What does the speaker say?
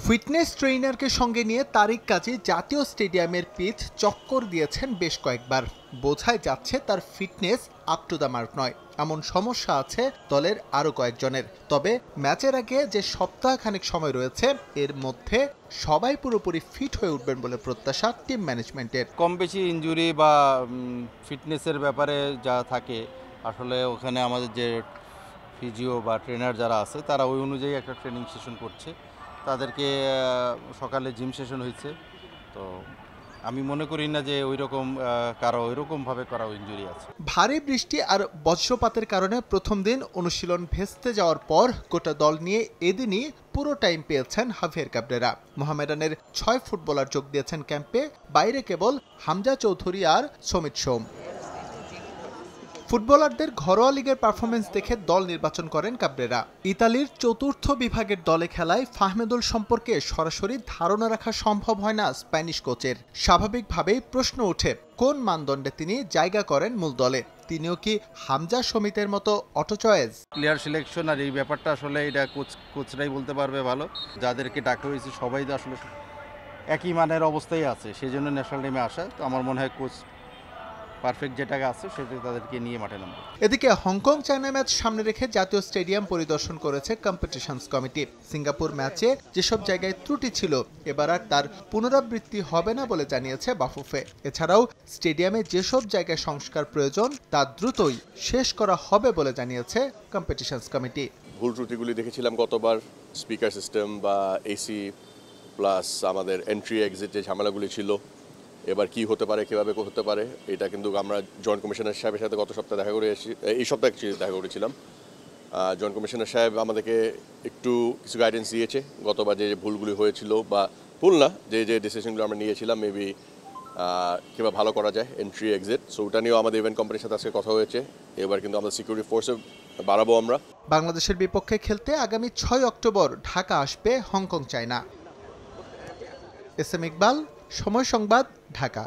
Fitness ট্রেইনারকে সঙ্গে নিয়ে তারিক কাজী জাতীয় স্টেডিয়ামের পিচ চক্কর দিয়েছেন বেশ কয়েকবার। বোঝাই যাচ্ছে তার fitness up to the mark নয়, এমন সমস্যা আছে দলের আরও কয়েকজনের। তবে ম্যাচের আগে যে সপ্তাহখানেক সময় রয়েছে, এর মধ্যে সবাই পুরোপুরি ফিট হয়ে উঠবেন বলে প্রত্যাশা টিম ম্যানেজমেন্টের। কম বেশি ইনজুরি বা ফিটনেসের ব্যাপারে যা থাকে, আসলে ওখানে আমাদের যে ফিজিও বা ট্রেনার যারা আছে তারা ওই অনুযায়ী একটা ট্রেনিং সেশন করছে। তাদেরকে সকালে জিম সেশন হয়েছে, তো আমি মনে করি না যে ওই রকম কারো ওইরকমভাবে করা ইনজুরি আছে। ভারী বৃষ্টি আর বজ্রপাতের কারণে প্রথম দিন অনুশীলন ভেস্তে যাওয়ার পর গোটা দল নিয়ে এদিনই পুরো টাইম পেয়েছেন হাভিয়ার ক্যাবরেরা। মোহামেডানের 6 ফুটবলার যোগ দিয়েছেন ক্যাম্পে, বাইরে কেবল হামজা চৌধুরী আর সমিত সোম। ফুটবলারদের ঘরোয়া লিগের পারফরমেন্স দেখে দল নির্বাচন করেন ক্যাবরেরা। ইতালির চতুর্থ বিভাগের দলে খেলায় ফাহমেদুল সম্পর্কে সরাসরি ধারণা রাখা সম্ভব হয় না স্প্যানিশ কোচের। স্বাভাবিকভাবেই প্রশ্ন ওঠে, কোন মানদণ্ডে তিনি জায়গা করেন মূল দলে? তিনিও কি হামজা সমিতের মতো অটো চয়েস? প্লেয়ার সিলেকশন আর এই ব্যাপারটা আসলে এটা কোচরাই বলতে পারবে ভালো। যাদেরকে ডাকা হয়েছে সবাই তো আসলে একই মানের অবস্থায় আছে, সেই জন্য ন্যাশনাল টিমে আসা। তো আমার মনে হয় কোচ পারফেক্ট যেটাকে আছে সেটা তাদেরকে নিয়ে মাঠে নামবে। এদিকে হংকং চায়না ম্যাচ সামনে রেখে জাতীয় স্টেডিয়াম পরিদর্শন করেছে কম্পিটিশনস কমিটি। সিঙ্গাপুর ম্যাচে যেসব জায়গায় ত্রুটি ছিল, এবার আর তার পুনরাবৃত্তি হবে না বলে জানিয়েছে বাফুফে। এছাড়াও স্টেডিয়ামে যেসব জায়গায় সংস্কার প্রয়োজন তা দ্রুতই শেষ করা হবে বলে জানিয়েছে কম্পিটিশনস কমিটি। ভুল ত্রুটিগুলি দেখেছিলাম গতবার, স্পিকার সিস্টেম বা এসি প্লাস আমাদের এন্ট্রি এক্সিট যে ঝামেলাগুলি ছিল, এবার কি হতে পারে, কীভাবে হতে পারে, এটা কিন্তু আমরা জয়েন্ট কমিশনার সাহেবের সাথে গত সপ্তাহে দেখা করে এসেছি, এই সপ্তাহে দেখা করেছিলাম। জয়েন্ট কমিশনার সাহেব আমাদেরকে একটু কিছু গাইডেন্স দিয়েছে গতবার যে ভুলগুলি হয়েছিল, বা ভুল না, যে ডিসিশনগুলো আমরা নিয়েছিলাম মেবি কীভাবে ভালো করা যায় এন্ট্রি এক্সিট। সো ওটা নিয়েও আমাদের ইভেন্ট কোম্পানির সাথে আজকে কথা হয়েছে। এবার কিন্তু আমাদের সিকিউরিটি ফোর্সে বাড়াবো আমরা। বাংলাদেশের বিপক্ষে খেলতে আগামী 6 অক্টোবর ঢাকা আসবে Hong Kong China. S M Iqbal, সময় সংবাদ, ঢাকা।